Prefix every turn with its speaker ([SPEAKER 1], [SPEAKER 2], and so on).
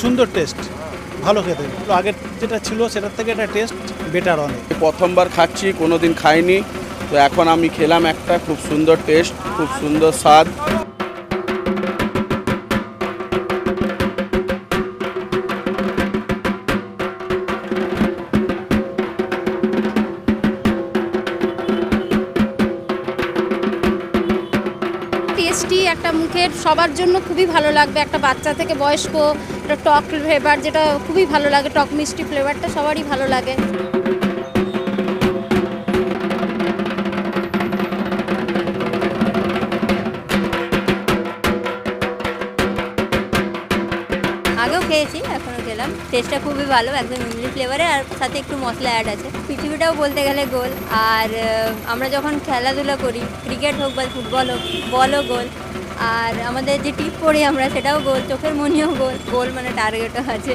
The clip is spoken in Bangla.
[SPEAKER 1] সুন্দর টেস্ট, ভালো খেতে। আগের যেটা ছিল সেটার থেকে এটা টেস্ট বেটার অনেক।
[SPEAKER 2] প্রথমবার খাচ্ছি, কোনো দিন খাইনি, তো এখন আমি খেলাম একটা, খুব সুন্দর টেস্ট, খুব সুন্দর স্বাদ।
[SPEAKER 3] টেস্টি, একটা মুখের সবার জন্য খুবই ভালো লাগবে, একটা বাচ্চা থেকে বয়স্ক। একটা টক ফ্লেভার যেটা খুবই ভালো লাগে, টক মিষ্টি ফ্লেভারটা সবারই ভালো লাগে।
[SPEAKER 4] আগেও খেয়েছি, এখনও খেলাম। টেস্টটা খুবই ভালো, একদম ইমলি ফ্লেভারে, আর সাথে একটু মশলা অ্যাড আছে। পৃথিবীটাও বলতে গেলে গোল। আর আমরা যখন খেলাধুলা করি, ক্রিকেট হোক বা ফুটবল হোক, বলও গোল। আর আমাদের যে টিপ পড়ি আমরা, সেটাও গোল। চোখের মনিও গোল। গোল মানে টার্গেটও আছে।